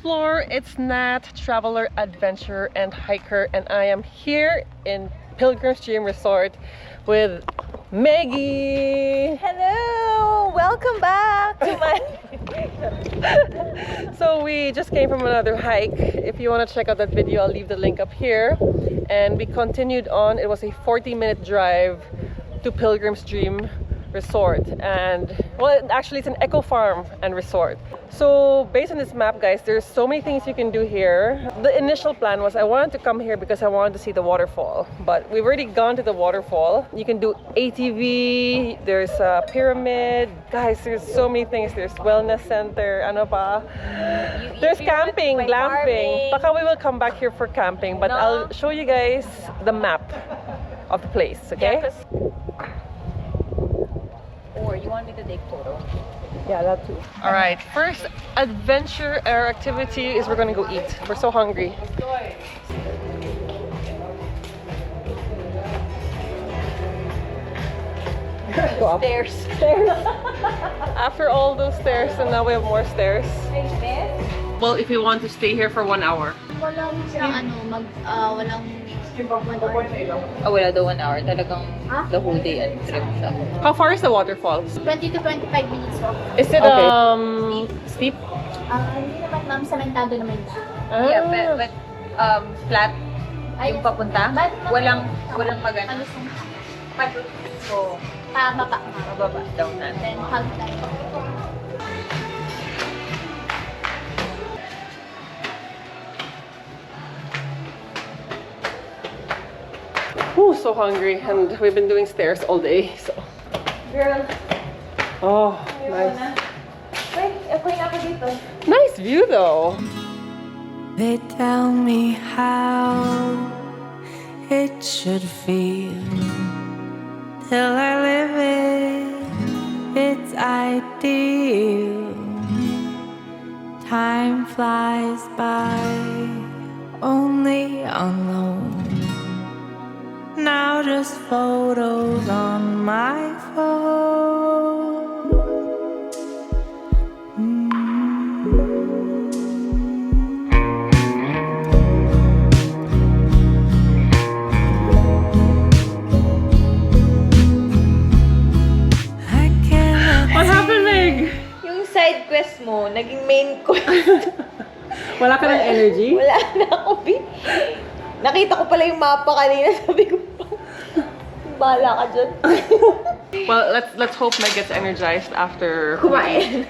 explore. It's Nat, traveler, adventurer, and hiker, and I am here in Pilgrims Dream Resort with Maggie. Hello! Welcome back to my... So we just came from another hike. If you want to check out that video, I'll leave the link up here. And we continued on. It was a 40-minute drive to Pilgrims Dream Resort, and well, actually it's an eco farm and resort. So based on this map, guys, there's so many things you can do here. The initial plan was I wanted to come here because I wanted to see the waterfall, but we've already gone to the waterfall. You can do ATV, there's a pyramid, guys, there's so many things. There's wellness center, ano pa, there's camping, glamping. Baka we will come back here for camping, but I'll show you guys the map of the place, okay? Yeah, or you want me to take photo? Yeah, that too. All right, first adventure or activity is we're gonna go eat. We're so hungry. Go up. Stairs. After all those stairs, and now we have more stairs. Well, if you want to stay here for 1 hour. Walang walang Oh, wala daw 1 hour. Talagang the whole day and trip siya. How far is the waterfall? 20 to 25 minutes off. Is it steep? Hindi naman ma'am, sementado naman siya. Yeah, but flat yung papunta. Walang magana. Ano sung So, pababa. mababa daw natin. Then hagdan. Ooh, so hungry, and we've been doing stairs all day, so. Girl, Oh, nice. wait, ako dito. Nice view though. They tell me how it should feel till I live it. It's ideal. Time flies by only alone. Now just photos on my phone. What happened, Meg? Yung side quest mo, naging main quest. Wala ka ng energy? Wala na ako, B. Nakita ko pala yung mapa kanina, sabi ko, bahala ka dyan. Well, let's hope Meg gets energized after Kumain.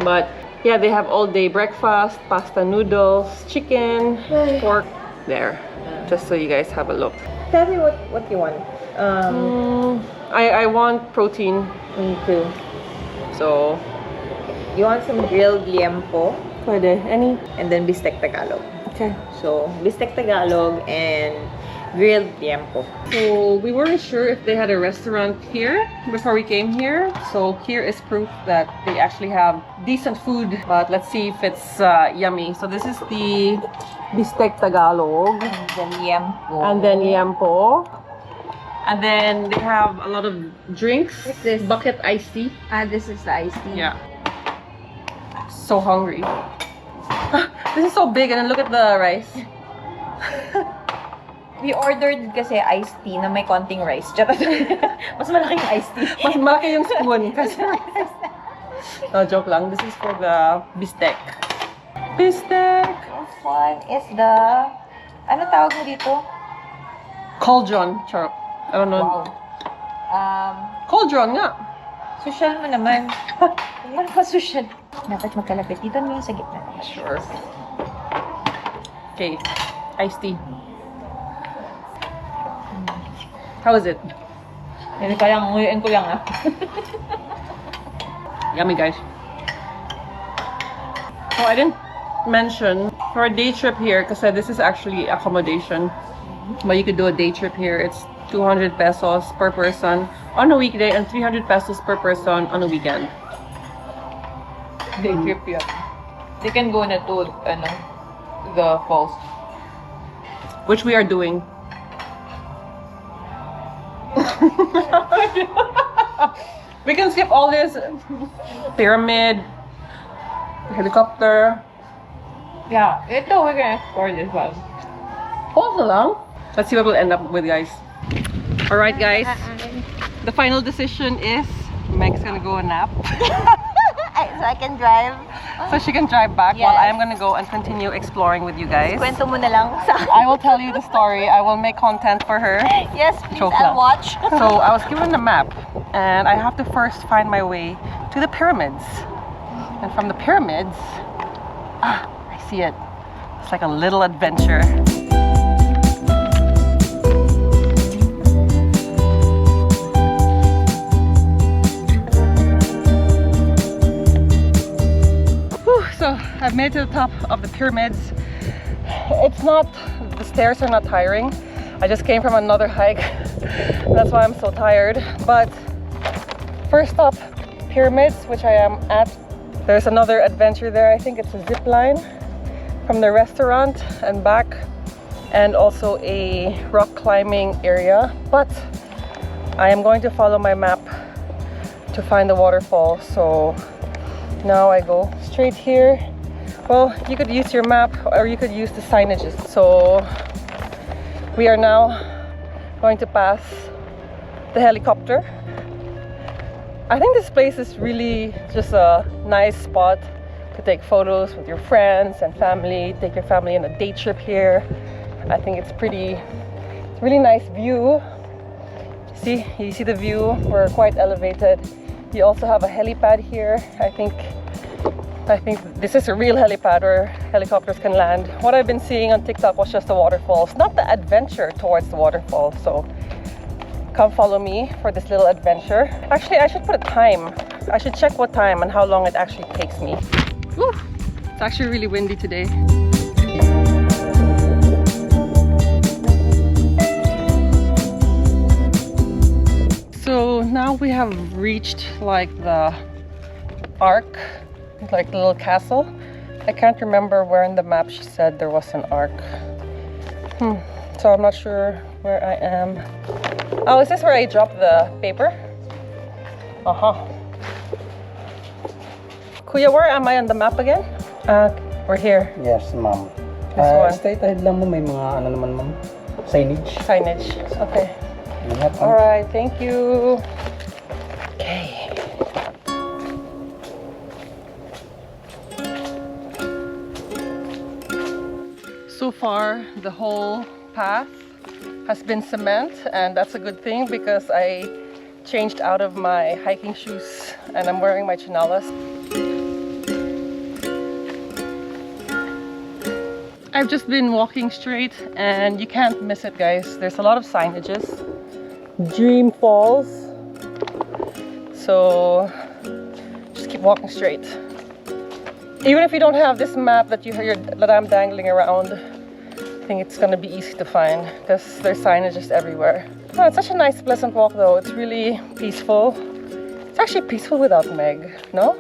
But yeah, they have all day breakfast, pasta noodles, chicken, pork. There, just so you guys have a look. Tell me what you want. I want protein. Me too. So, You want some grilled liempo pwede. Any? and then bistek Tagalog. Okay. So, bistek Tagalog and grilled liempo. So we weren't sure if they had a restaurant here before we came here. So here is proof that they actually have decent food. But let's see if it's yummy. So this is the bistek Tagalog. And then liempo. And then liempo. And then they have a lot of drinks. What's this? Bucket iced tea. This is the iced tea. Yeah. So hungry. This is so big, and then look at the rice. We ordered kasi iced tea na may konting rice. Charot. Mas malaki yung iced tea. Mas malaki yung spoon kasi. No, joke lang. This is for the bistek. Bistek! This one is the... Ano tawag mo dito? Cauldron. Charot. I don't know. Wow. Cauldron nga. Social mo naman. Huwag mo naman social. Dapat magkalapit. Dito mo yung sa gitna. Sure. Okay. Iced tea. How is it? Hindi ko lang, nguyuin ko lang ah. Yummy, guys. Oh, I didn't mention for a day trip here, because this is actually accommodation. But you could do a day trip here. It's 200 pesos per person on a weekday and 300 pesos per person on a weekend. Day trip yun. They can go na to, the falls. Which we are doing. We can skip all this pyramid, helicopter. Yeah, ito we can explore this one. Pause na lang. Let's see what we'll end up with, guys. Alright, guys. The final decision is Meg's gonna go nap. So I can drive. So she can drive back Yes. while I'm gonna go and continue exploring with you guys. Kwento mo na lang sa... I will tell you the story. I will make content for her. Yes, please, Joke I'll lang. watch. So I was given a map and I have to first find my way to the pyramids. And from the pyramids, I see it. It's like a little adventure. So I've made it to the top of the pyramids. It's not, the stairs are not tiring. I just came from another hike. That's why I'm so tired. But first stop, pyramids, which I am at. There's another adventure there. I think it's a zip line from the restaurant and back, and also a rock climbing area. But I am going to follow my map to find the waterfall. So now I go straight here. Well, you could use your map or you could use the signages. So we are now going to pass the helicopter. I think this place is really just a nice spot to take photos with your friends and family. Take your family on a day trip here. I think it's really nice view. See, you see the view. We're quite elevated. You also have a helipad here. I think this is a real helipad where helicopters can land. What I've been seeing on TikTok was just the waterfalls, not the adventure towards the waterfall. So come follow me for this little adventure. Actually, I should put a time. I should check what time and how long it actually takes me. Woo! It's actually really windy today. So now we have reached like the arc, like the little castle. I can't remember where in the map she said there was an arc. So I'm not sure where I am. Oh, is this where I dropped the paper? Kuya, where am I on the map again? We're here. Yes, ma'am. This one. Straight ahead lang mo, may mga ano naman, ma'am. Signage. Signage. Okay. Ingat, ma'am. Alright, thank you. Okay. So far, the whole path has been cement, and that's a good thing because I changed out of my hiking shoes and I'm wearing my chinelas. I've just been walking straight and you can't miss it, guys. There's a lot of signages. Dream Falls. So just keep walking straight. Even if you don't have this map that that I'm dangling around, I think it's gonna be easy to find because there's signages everywhere. Oh, it's such a nice, pleasant walk though. It's really peaceful. It's actually peaceful without Meg, no?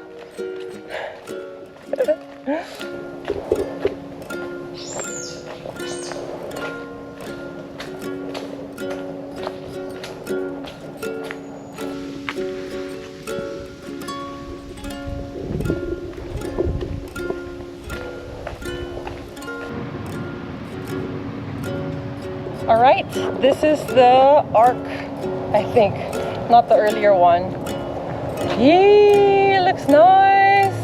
All right, this is the arc, I think, not the earlier one. Yee, looks nice.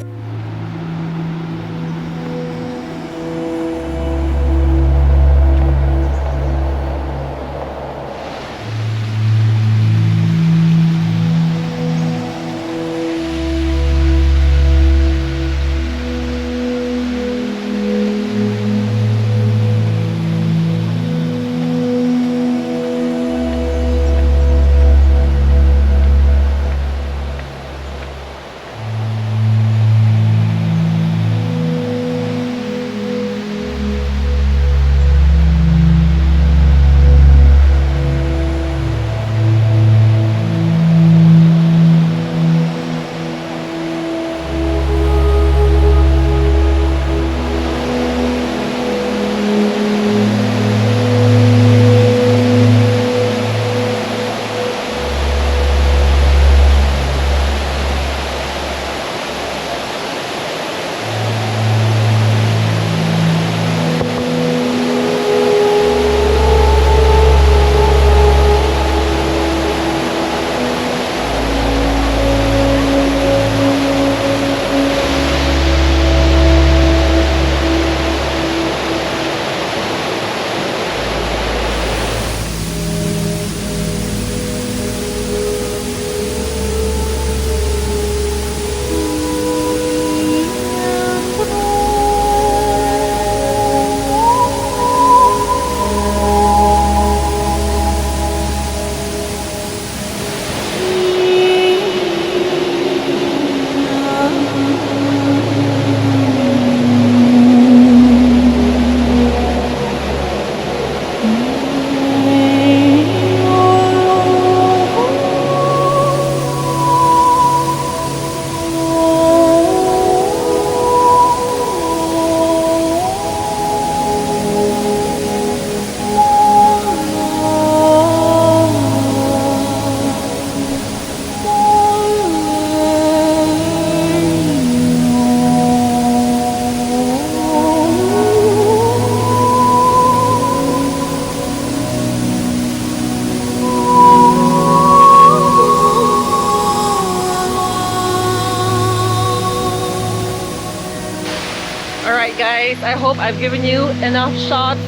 I hope I've given you enough shots,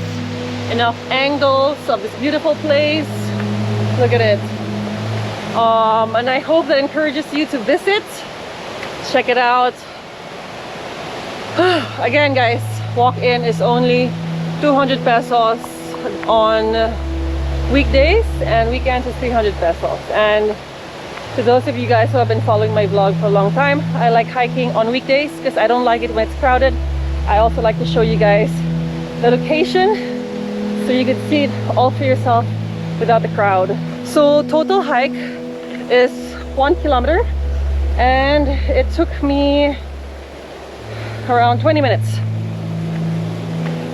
enough angles of this beautiful place. Look at it. And I hope that encourages you to visit. Check it out. Again, guys, walk-in is only 200 pesos on weekdays, and weekends is 300 pesos. And to those of you guys who have been following my vlog for a long time, I like hiking on weekdays because I don't like it when it's crowded. I also like to show you guys the location so you can see it all for yourself without the crowd. So total hike is 1 kilometer, and it took me around 20 minutes.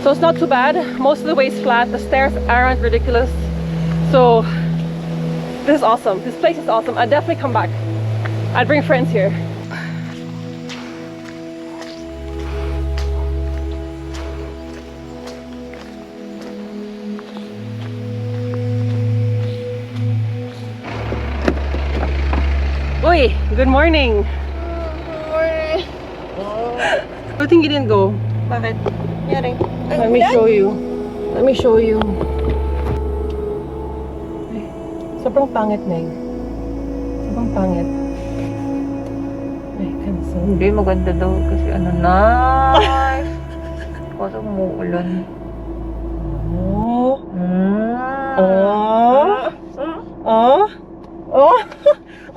So it's not too bad. Most of the way is flat. The stairs aren't ridiculous. So this is awesome. This place is awesome. I'd definitely come back. I'd bring friends here. Uy, good morning. Good thing you didn't go. Bakit? Yari. Let me show you. Let me show you. Ay, sobrang pangit, Meg. Sobrang pangit. Ay, cancel. Hindi, maganda daw kasi ano na. Kasi umuulan. Oh. Oh. Oh. Oh.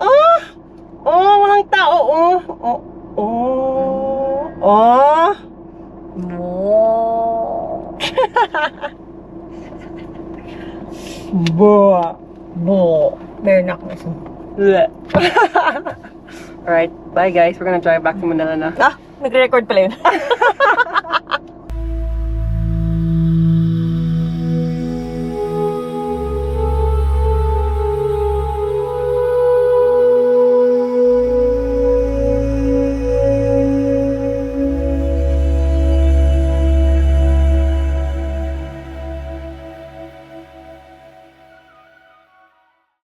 Oh. Oh, walang tao. Oh. Oh. Oh. Oh. No. Bo. Bo. Meron ako isa. Alright, bye guys. We're gonna drive back to Manila na. Ah, nag-record pala yun.